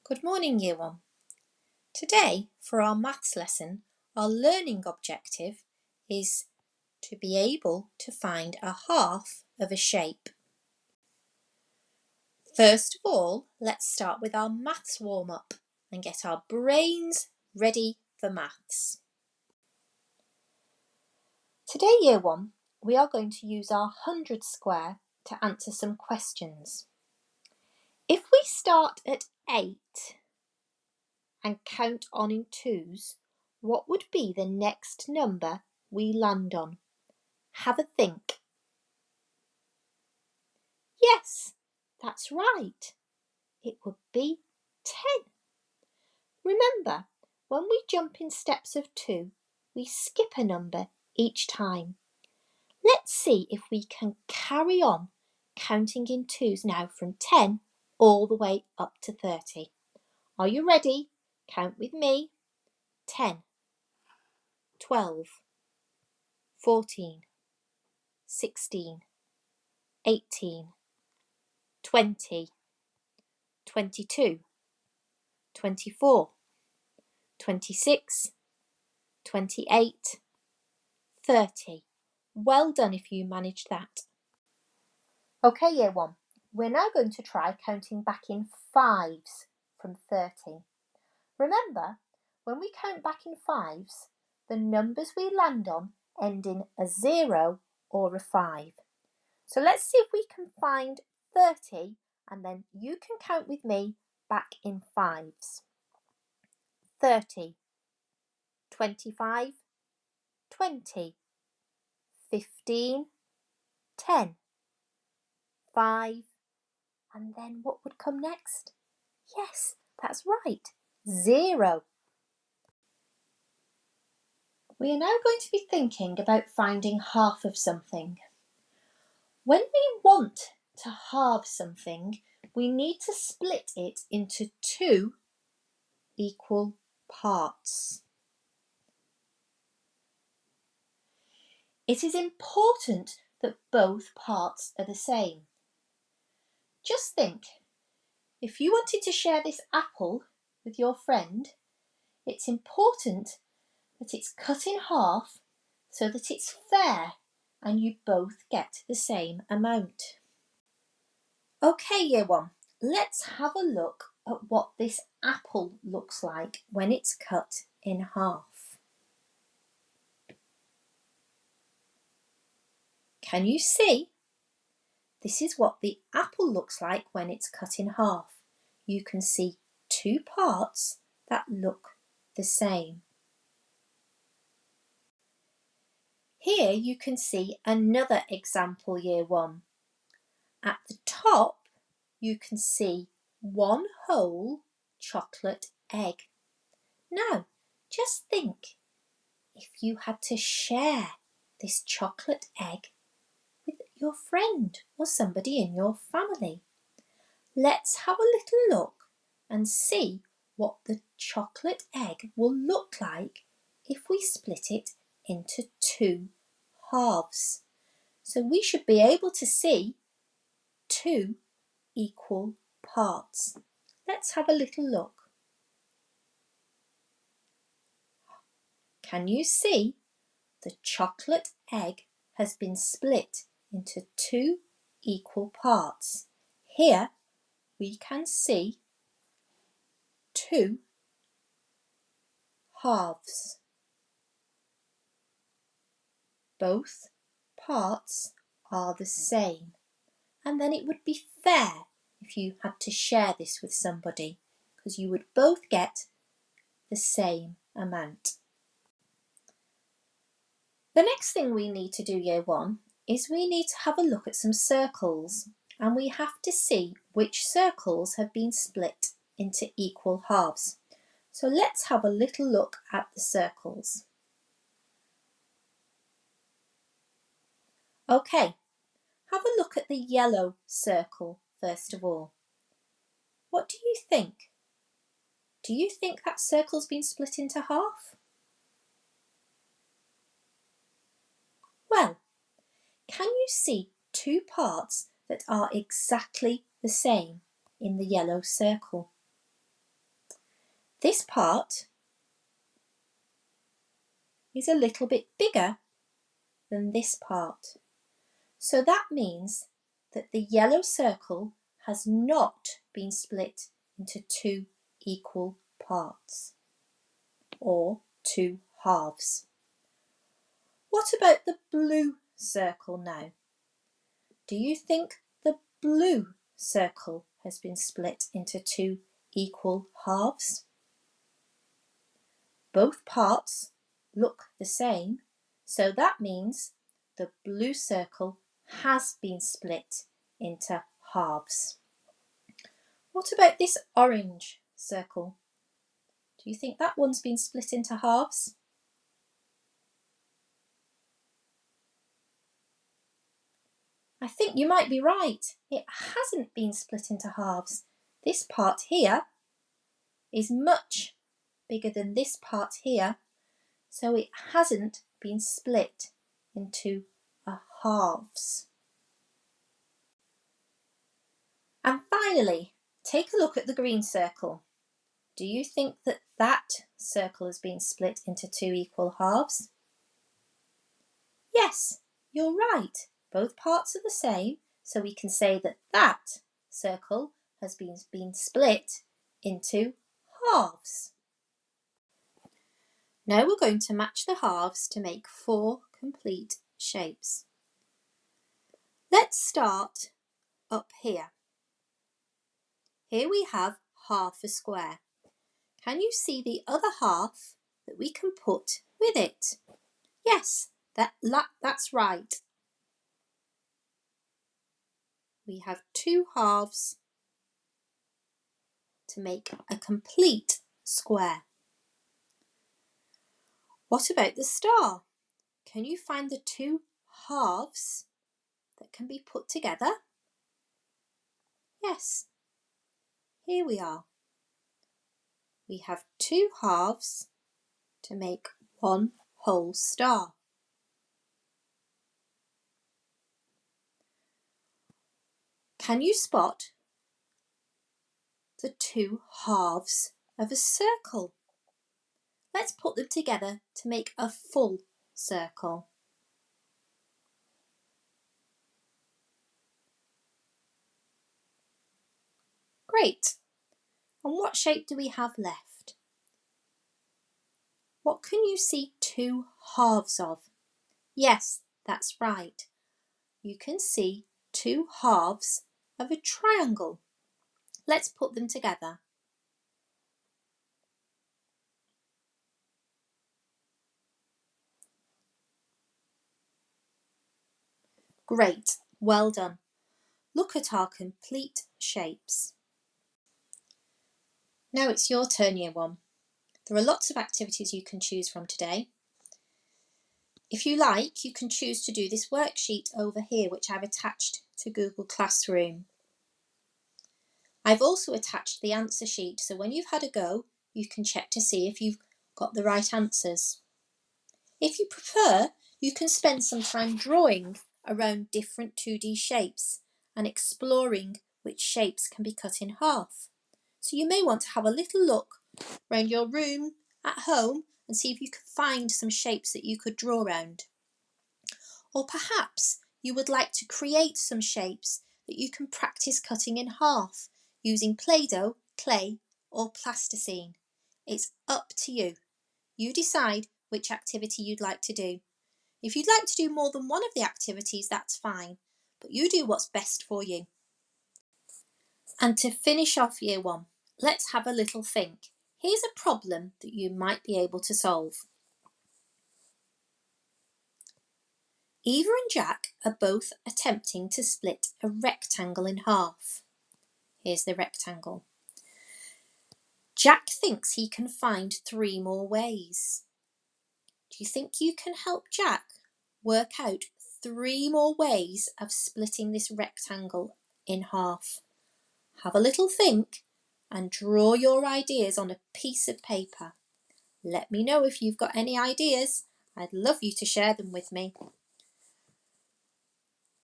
Good morning, Year 1. Today, for our maths lesson, our learning objective is to be able to find a half of a shape. First of all, let's start with our maths warm-up and get our brains ready for maths. Today, Year 1, we are going to use our 100 square to answer some questions. If we start at 8 and count on in twos, what would be the next number we land on? Have a think. Yes, that's right. It would be 10. Remember, when we jump in steps of 2, we skip a number each time. Let's see if we can carry on counting in twos now from 10 all the way up to 30. Are you ready? Count with me. 10, 12, 14, 16, 18, 20, 22, 24, 26, 28, 30. Well done if you managed that. Okay, Year 1, we're now going to try counting back in fives from 30. Remember, when we count back in fives, the numbers we land on end in a 0 or a 5. So let's see if we can find 30 and then you can count with me back in fives. 30, 25, 20, 15, 10, 5, and then what would come next? Yes, that's right, 0. We are now going to be thinking about finding half of something. When we want to halve something, we need to split it into 2 equal parts. It is important that both parts are the same. Just think, if you wanted to share this apple with your friend, it's important that it's cut in half so that it's fair and you both get the same amount. Okay, Year 1, let's have a look at what this apple looks like when it's cut in half. Can you see? This is what the apple looks like when it's cut in half. You can see 2 parts that look the same. Here you can see another example, Year 1. At the top you can see 1 whole chocolate egg. Now just think if you had to share this chocolate egg with your friend or somebody in your family. Let's have a little look and see what the chocolate egg will look like if we split it into 2 halves. So we should be able to see 2 equal parts. Let's have a little look. Can you see the chocolate egg has been split into 2 equal parts? Here we can see 2 halves. Both parts are the same, and then it would be fair if you had to share this with somebody because you would both get the same amount. The next thing we need to do, Year 1, is we need to have a look at some circles, and we have to see which circles have been split into equal halves. So let's have a little look at the circles. Okay, have a look at the yellow circle first of all. What do you think? Do you think that circle's been split into half? Well, can you see 2 parts that are exactly the same in the yellow circle? This part is a little bit bigger than this part. So that means that the yellow circle has not been split into two equal parts or two halves. What about the blue circle now? Do you think the blue circle has been split into two equal halves? Both parts look the same, so that means the blue circle has been split into halves. What about this orange circle? Do you think that one's been split into halves? I think you might be right. It hasn't been split into halves. This part here is much bigger than this part here, so it hasn't been split into halves. And finally, take a look at the green circle. Do you think that that circle has been split into two equal halves? Yes, you're right. Both parts are the same, so we can say that that circle has been split into halves. Now we're going to match the halves to make 4 complete shapes. Let's start up here. Here we have half a square. Can you see the other half that we can put with it? Yes, that's right. We have 2 halves to make a complete square. What about the star? Can you find the 2 halves that can be put together? Yes, here we are. We have 2 halves to make one whole star. Can you spot the 2 halves of a circle? Let's put them together to make a full circle. Great. And what shape do we have left? What can you see 2 halves of? Yes, that's right. You can see 2 halves of a triangle. Let's put them together. Great, well done. Look at our complete shapes. Now it's your turn, Year 1. There are lots of activities you can choose from today. If you like, you can choose to do this worksheet over here, which I've attached to Google Classroom. I've also attached the answer sheet, so when you've had a go, you can check to see if you've got the right answers. If you prefer, you can spend some time drawing around different 2D shapes and exploring which shapes can be cut in half. So you may want to have a little look around your room at home and see if you can find some shapes that you could draw around. Or perhaps you would like to create some shapes that you can practice cutting in half using Play-Doh, clay or plasticine. It's up to you. You decide which activity you'd like to do. If you'd like to do more than one of the activities, that's fine, but you do what's best for you. And to finish off Year 1, let's have a little think. Here's a problem that you might be able to solve. Eva and Jack are both attempting to split a rectangle in half. Here's the rectangle. Jack thinks he can find 3 more ways. Do you think you can help Jack work out 3 more ways of splitting this rectangle in half? Have a little think and draw your ideas on a piece of paper. Let me know if you've got any ideas. I'd love you to share them with me.